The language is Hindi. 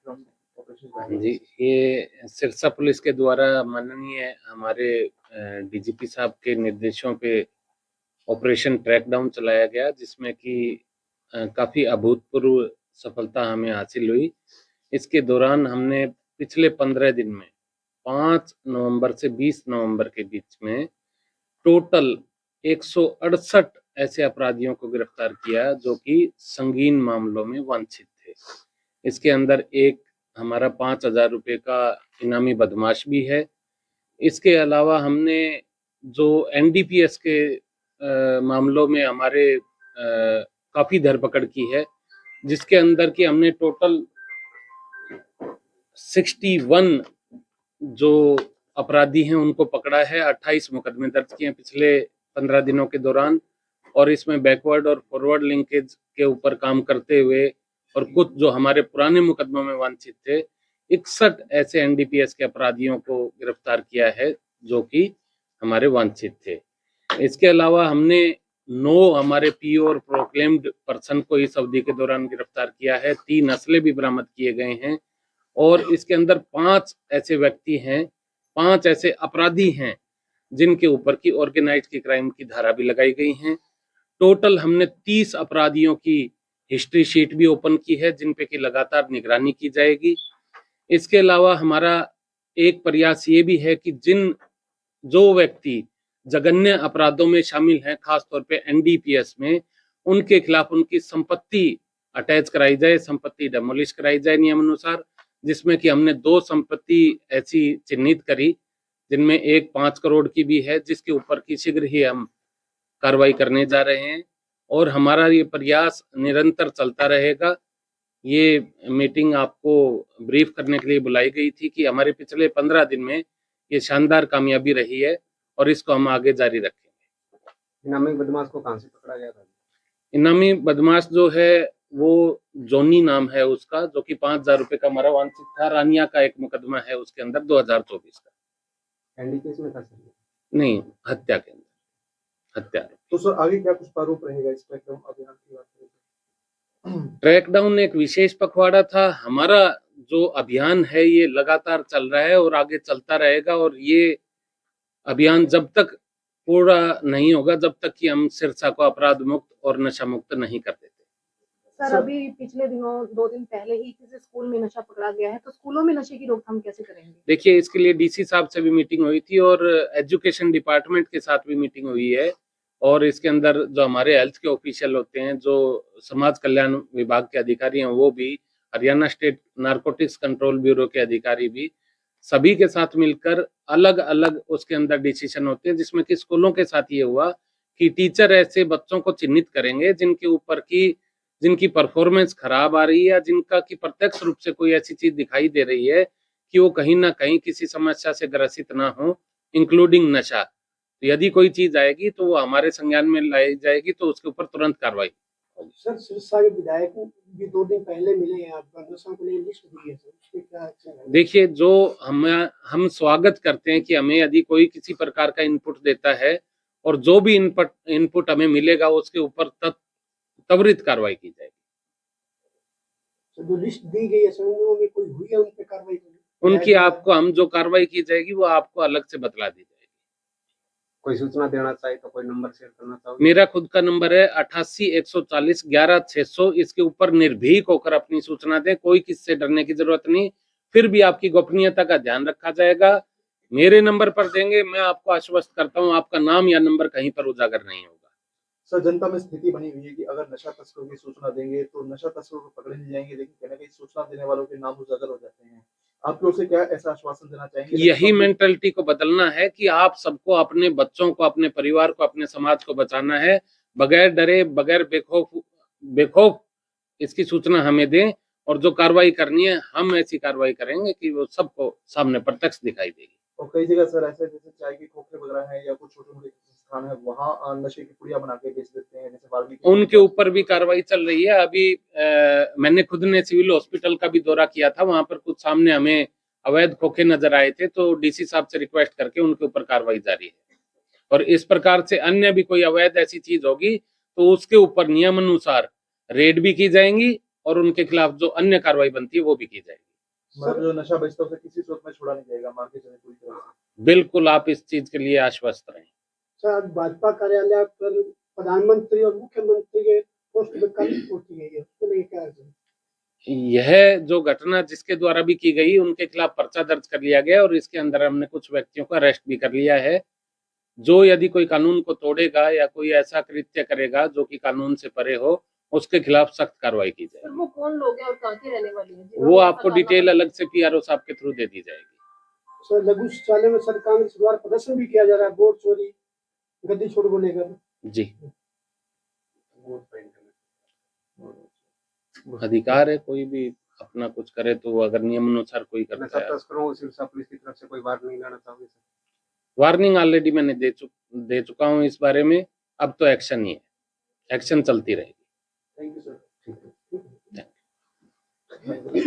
ट्रैकडाउन ऑपरेशन जी, ये सिरसा पुलिस के द्वारा माननीय हमारे डीजीपी साहब के निर्देशों पे ऑपरेशन ट्रैकडाउन चलाया गया, जिसमें कि काफ़ी अभूतपूर्व सफलता हमें हासिल हुई। इसके दौरान हमने पिछले 15 दिन में 5 नवंबर से 20 नवंबर के बीच में टोटल 168 ऐसे अपराधियों को गिरफ्तार किया जो कि संगीन मामलों में वांछित थे। इसके अंदर एक हमारा 5,000 रुपये का इनामी बदमाश भी है। इसके अलावा हमने जो एनडीपीएस के मामलों में हमारे काफ़ी धरपकड़ की है, जिसके अंदर की हमने टोटल 61 जो अपराधी हैं उनको पकड़ा है। 28 मुकदमे दर्ज किए हैं पिछले 15 दिनों के दौरान, और इसमें बैकवर्ड और फॉरवर्ड लिंकेज के ऊपर काम करते हुए और कुछ जो हमारे पुराने मुकदमों में वांछित थे 61 ऐसे एनडीपीएस के अपराधियों को गिरफ्तार किया है जो कि हमारे वांछित थे। इसके अलावा हमने 9 हमारे पीओ और प्रोक्लेम्ड पर्सन को इस अवधि के दौरान गिरफ्तार किया है। 3 असले भी बरामद किए गए हैं, और इसके अंदर 5 ऐसे व्यक्ति हैं, 5 ऐसे अपराधी हैं जिनके ऊपर की ऑर्गेनाइज्ड क्राइम की धारा भी लगाई गई हैं। टोटल हमने 30 अपराधियों की हिस्ट्री शीट भी ओपन की है, जिन पे की लगातार निगरानी की जाएगी। इसके अलावा हमारा एक प्रयास ये भी है कि जो व्यक्ति जघन्य अपराधों में शामिल हैं, खासतौर पे एनडीपीएस में, उनके खिलाफ उनकी संपत्ति अटैच कराई जाए, संपत्ति डेमोलिश कराई जाए नियमानुसार, जिसमें कि हमने 2 संपत्ति ऐसी चिन्हित करी, जिनमें एक 5 करोड़ की भी है, जिसके ऊपर की शीघ्र ही हम कार्रवाई करने जा रहे हैं, और हमारा ये प्रयास निरंतर चलता रहेगा। ये मीटिंग आपको ब्रीफ करने के लिए बुलाई गई थी कि हमारे पिछले 15 दिन में ये शानदार कामयाबी रही है, और इसको हम आगे जारी रखेंगे। इनामी बदमाश को कहाँ से पकड़ा गया था? इनामी बदमाश जो है वो जोनी नाम है उसका, जो कि 5,000 रुपए का हमारा वांछित था। रानिया का एक मुकदमा है उसके अंदर 2024 का। एनडीपीएस में था सर? नहीं, हत्या के अंदर, हत्या। तो सर आगे क्या कुछ प्रारूप रहेगा इस ट्रैकडाउन अभियान की बात करें? ट्रैकडाउन एक विशेष पखवाड़ा था। हमारा जो अभियान है ये लगातार चल रहा है और आगे चलता रहेगा, और ये अभियान जब तक पूरा नहीं होगा जब तक कि हम सिरसा को अपराध मुक्त और नशा मुक्त नहीं कर देते। सर अभी पिछले दिनों 2 दिन पहले ही किसी स्कूल में नशा पकड़ा गया है, तो स्कूलों में नशे की रोकथाम कैसे करेंगे? देखिए, इसके लिए डीसी साहब से भी मीटिंग हुई थी और एजुकेशन डिपार्टमेंट के साथ भी मीटिंग हुई है, और इसके अंदर जो हमारे हेल्थ के ऑफिशियल होते हैं, जो समाज कल्याण विभाग के अधिकारी हैं, वो भी, Haryana state narcotics control bureau के अधिकारी भी, सभी के साथ मिलकर अलग अलग उसके अंदर डिसीजन होते हैं, जिसमें कि स्कूलों के साथ ये हुआ कि टीचर ऐसे बच्चों को चिन्हित करेंगे जिनके ऊपर की जिनकी परफॉर्मेंस खराब आ रही है, या जिनका की प्रत्यक्ष रूप से कोई ऐसी चीज दिखाई दे रही है कि वो कहीं ना कहीं किसी समस्या से ग्रसित ना हो, इंक्लूडिंग नशा। तो यदि कोई चीज आएगी तो वो हमारे संज्ञान में लाई जाएगी, तो उसके ऊपर तुरंत कार्रवाई होगी। सर सिरसा के विधायक भी 2 दिन पहले मिले हैं, आपका नशा को लिए लिस्ट दी है सर, उसके क्या एक्शन है? देखिए, जो हम स्वागत करते हैं कि हमें यदि कोई किसी प्रकार का इनपुट देता है, और जो भी इनपुट हमें मिलेगा उसके ऊपर त्वरित कार्रवाई की जाएगी। तो जो लिस्ट दी गई है सर, उनमें कोई हुई है उन पे कार्रवाई? उनकी आपको हम जो कार्रवाई की जाएगी वो आपको अलग से बतला दी जाएगी। कोई सूचना देना चाहे तो कोई नंबर शेयर करना चाहोगे? मेरा खुद का नंबर है 88 140 11 600। इसके ऊपर निर्भीक होकर अपनी सूचना दें, कोई किससे डरने की जरूरत नहीं। फिर भी आपकी गोपनीयता का ध्यान रखा जाएगा। मेरे नंबर पर देंगे, मैं आपको आश्वस्त करता हूं आपका नाम या नंबर कहीं पर उजागर नहीं होगा। सर जनता में स्थिति बनी हुई है कि अगर नशा तस्करों की सूचना देंगे तो नशा तस्करों को पकड़े नहीं जाएंगे, लेकिन कहीं ना कहीं सूचना देने वालों के नाम उजागर हो जाते हैं। आप लोग से क्या ऐसा आश्वासन देना चाहेंगे? यही मेंटलिटी को बदलना है कि आप सबको, अपने बच्चों को, अपने परिवार को, अपने समाज को बचाना है। बगैर डरे, बगैर बेखौफ इसकी सूचना हमें दें, और जो कार्रवाई करनी है हम ऐसी कार्रवाई करेंगे कि वो सबको सामने प्रत्यक्ष दिखाई देगी। और कई जगह सर ऐसे जैसे चाय के खोखे वगैरह हैं या कुछ छोटे मोटे स्थान है, वहाँ नशे की पुड़िया बना के बेच देते हैं, जैसे वाल्मीकि, उनके ऊपर भी कार्रवाई चल रही है। अभी मैंने खुद ने सिविल हॉस्पिटल का भी दौरा किया था, वहां पर कुछ सामने हमें अवैध खोखे नजर आए थे, तो डीसी साहब से रिक्वेस्ट करके उनके ऊपर कार्रवाई जारी है। और इस प्रकार से अन्य भी कोई अवैध ऐसी चीज होगी तो उसके ऊपर नियमानुसार रेड भी की जाएंगी, और उनके खिलाफ जो अन्य कार्रवाई बनती है वो भी की जाएगी। मतलब जो नशा बेचता है उसे किसी सूरत में छोड़ा नहीं जाएगा, मान के चले पूरी तरह से। बिल्कुल आप इस चीज के लिए आश्वस्त रहें। सर आज भाजपा कार्यालय पर प्रधानमंत्री और मुख्यमंत्री के पोस्ट में कल होती गई है, उसको लेकर क्या है सर? यह जो घटना जिसके द्वारा भी की गई उनके खिलाफ पर्चा दर्ज कर लिया गया और इसके अंदर हमने कुछ व्यक्तियों को अरेस्ट भी कर लिया है। जो यदि कोई कानून को तोड़ेगा या कोई ऐसा कृत्य करेगा जो कि कानून से परे हो, उसके खिलाफ सख्त कार्रवाई की सर जाएगी। वो कौन लोग हैं और कहाँ के रहने वाले हैं वो जिन्होंने ऐसा आपको दावा डिटेल किया? अलग से पीआरओ साहब के थ्रू दे दी जाएगी। सर लघु शौचालय में सर कांग्रेस द्वारा प्रदर्शन भी किया जा रहा है, वोट चोरी गद्दी छोड़ को लेकर। जी, अधिकार है, कोई भी अपना कुछ करे तो वो अगर नियम अनुसार कोई करता है। तस्करों सिरसा पुलिस की तरफ से कोई वार्निंग लाना चाहोगे सर? वार्निंग ऑलरेडी मैंने दे चुका हूँ इस बारे में। अब तो एक्शन ही है, एक्शन चलती रहेगी। Thank you sir. Thank you.